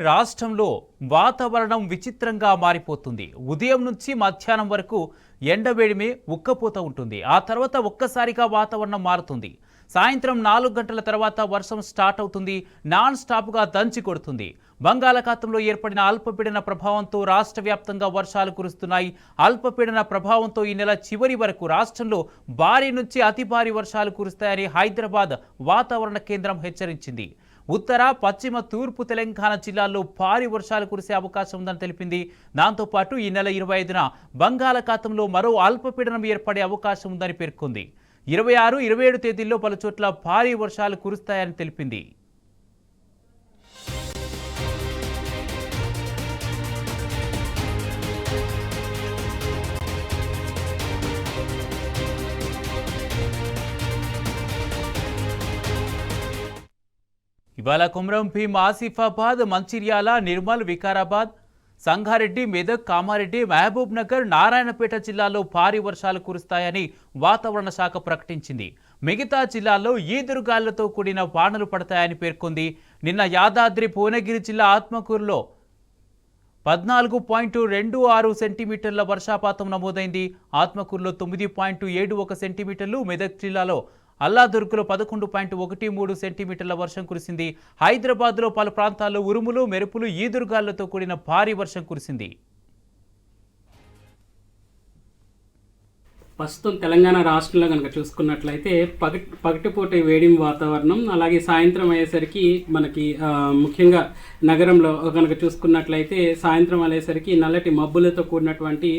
రాష్ట్రంలో వాతావరణం విచిత్రంగా మారిపోతుంది. ఉదయం నుంచి మధ్యాహ్నం వరకు ఎండవేడిమే ఉక్కపోత ఉంటుంది. ఆ తర్వాత ఒక్కసారిగా వాతావరణం మారుతుంది. సాయంత్రం 4 గంటల తర్వాత వర్షం స్టార్ట్ అవుతుంది. నాన్ స్టాప్గా దంచి కొడుతుంది. బంగాళాఖాతంలో ఏర్పడిన అల్పపీడన ప్రభావంతో రాష్ట్ర వ్యాప్తంగా వర్షాలు కురుస్తున్నాయి. అల్పపీడన ప్రభావంతో ఈ నెల చివరి వరకు రాష్ట్రంలో భారీ నుంచి అతి భారీ వర్షాలు కురుస్తాయని హైదరాబాద్ వాతావరణ కేంద్రం హెచ్చరించింది. ఉత్తర, పశ్చిమ, తూర్పు తెలంగాణ జిల్లాల్లో భారీ వర్షాలు కురిసే అవకాశం ఉందని తెలిపింది. దాంతోపాటు ఈ నెల 25న బంగాళాఖాతంలో మరో అల్పపీడనం ఏర్పడే అవకాశం ఉందని పేర్కొంది. 26, 27 తేదీల్లో పలుచోట్ల భారీ వర్షాలు కురుస్తాయని తెలిపింది. ఇవాళ కొమరం భీం, ఆసిఫాబాద్, మంచిర్యాల, నిర్మల్, వికారాబాద్, సంగారెడ్డి, మెదక్, కామారెడ్డి, మహబూబ్ నగర్, నారాయణపేట జిల్లాల్లో భారీ వర్షాలు కురుస్తాయని వాతావరణ శాఖ ప్రకటించింది. మిగతా జిల్లాల్లో ఈదురుగాలులతో కూడిన వానలు పడతాయని పేర్కొంది. నిన్న యాదాద్రి భువనగిరి జిల్లా ఆత్మకూరులో 14.26 సెంటీమీటర్ల వర్షపాతం నమోదైంది. ఆత్మకూరులో 9.71 సెంటీమీటర్లు, మెదక్ జిల్లాలో అల్లాదుర్గులో 11.13 సెంటీమీటర్ల వర్షం కురిసింది. హైదరాబాద్లో పలు ప్రాంతాల్లో ఉరుములు, మెరుపులు, ఈదురుగాలులతో కూడిన భారీ వర్షం కురిసింది. ప్రస్తుతం తెలంగాణ రాష్ట్రంలో కనుక చూసుకున్నట్లయితే పగటిపూట వేడిమి వాతావరణం, అలాగే సాయంత్రం అయ్యేసరికి మనకి ముఖ్యంగా నగరంలో కనుక చూసుకున్నట్లయితే సాయంత్రం అయ్యేసరికి నల్లటి మబ్బులతో కూడినటువంటి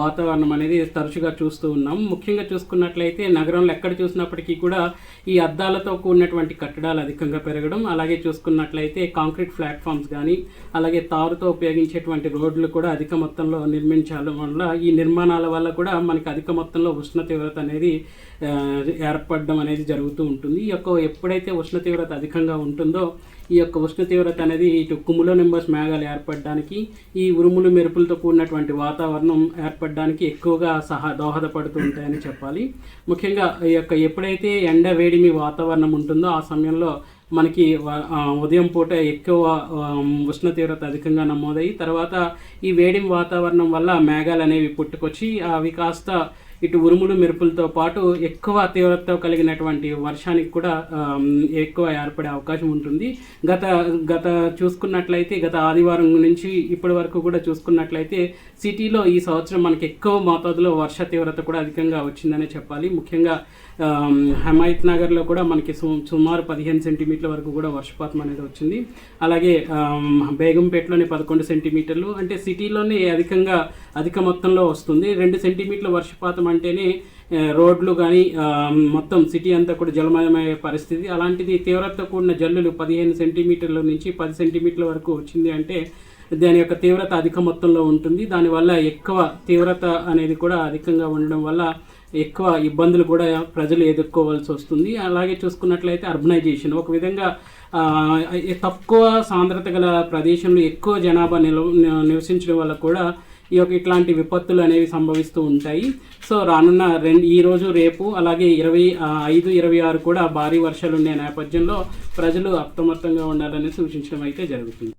వాతావరణం అనేది తరచుగా చూస్తూ ఉన్నాం. ముఖ్యంగా చూసుకున్నట్లయితే నగరంలో ఎక్కడ చూసినప్పటికీ కూడా ఈ అద్దాలతో కూడినటువంటి కట్టడాలు అధికంగా పెరగడం, అలాగే చూసుకున్నట్లయితే కాంక్రీట్ ప్లాట్ఫామ్స్ కానీ అలాగే తారుతో ఉపయోగించేటువంటి రోడ్లు కూడా అధిక మొత్తంలో నిర్మించడం వల్ల ఈ నిర్మాణాల వల్ల కూడా మనకి అధిక మొత్తంలో ఉష్ణ తీవ్రత అనేది ఏర్పడడం అనేది జరుగుతూ ఉంటుంది. ఈ యొక్క ఎప్పుడైతే ఉష్ణ తీవ్రత అధికంగా ఉంటుందో ఈ యొక్క ఉష్ణ తీవ్రత అనేది ఇటు కుములో నింబస్ మేఘాలు ఏర్పడడానికి, ఈ ఉరుములు మెరుపులతో కూడినటువంటి వాతావరణం ఏర్పడడానికి ఎక్కువగా దోహదపడుతూ ఉంటాయని చెప్పాలి. ముఖ్యంగా ఈ యొక్క ఎప్పుడైతే ఎండ వేడిమి వాతావరణం ఉంటుందో ఆ సమయంలో మనకి ఉదయం పూట ఎక్కువ ఉష్ణ తీవ్రత అధికంగా నమోదయ్యి తర్వాత ఈ వేడిమి వాతావరణం వల్ల మేఘాలు అనేవి పుట్టుకొచ్చి అవి కాస్త ఇటు ఉరుములు మెరుపులతో పాటు ఎక్కువ తీవ్రతతో కలిగినటువంటి వర్షానికి కూడా ఎక్కువ ఏర్పడే అవకాశం ఉంటుంది. గత చూసుకున్నట్లయితే గత ఆదివారం నుంచి ఇప్పటి వరకు కూడా చూసుకున్నట్లయితే సిటీలో ఈ సంవత్సరం మనకి ఎక్కువ మోతాదులో వర్ష తీవ్రత కూడా అధికంగా వచ్చిందనే చెప్పాలి. ముఖ్యంగా హిమాయత్ నగర్లో కూడా మనకి సుమారు 15 సెంటీమీటర్ల వరకు కూడా వర్షపాతం అనేది వచ్చింది. అలాగే బేగంపేటలోని 11 సెంటీమీటర్లు, అంటే సిటీలోనే అధిక మొత్తంలో వస్తుంది. 2 సెంటీమీటర్ల వర్షపాతం అంటేనే రోడ్లు కానీ మొత్తం సిటీ అంతా కూడా జలమయమయ్యే పరిస్థితి. అలాంటిది తీవ్రతతో కూడిన జల్లులు 15 సెంటీమీటర్ల నుంచి 10 సెంటీమీటర్ల వరకు వచ్చింది అంటే దాని యొక్క తీవ్రత అధిక మొత్తంలో ఉంటుంది. దానివల్ల ఎక్కువ తీవ్రత అనేది కూడా అధికంగా ఉండడం వల్ల ఎక్కువ ఇబ్బందులు కూడా ప్రజలు ఎదుర్కోవాల్సి వస్తుంది. అలాగే చూసుకున్నట్లయితే అర్బనైజేషన్ ఒక విధంగా తక్కువ సాంద్రత గల ప్రదేశంలో ఎక్కువ జనాభా నివసించడం వల్ల కూడా ఇట్లాంటి విపత్తులు అనేవి సంభవిస్తూ ఉంటాయి. సో రానున్న ఈరోజు రేపు అలాగే 25, 26 కూడా భారీ వర్షాలు ఉండే నేపథ్యంలో ప్రజలు అప్రమత్తంగా ఉండాలని సూచించడం అయితే జరుగుతుంది.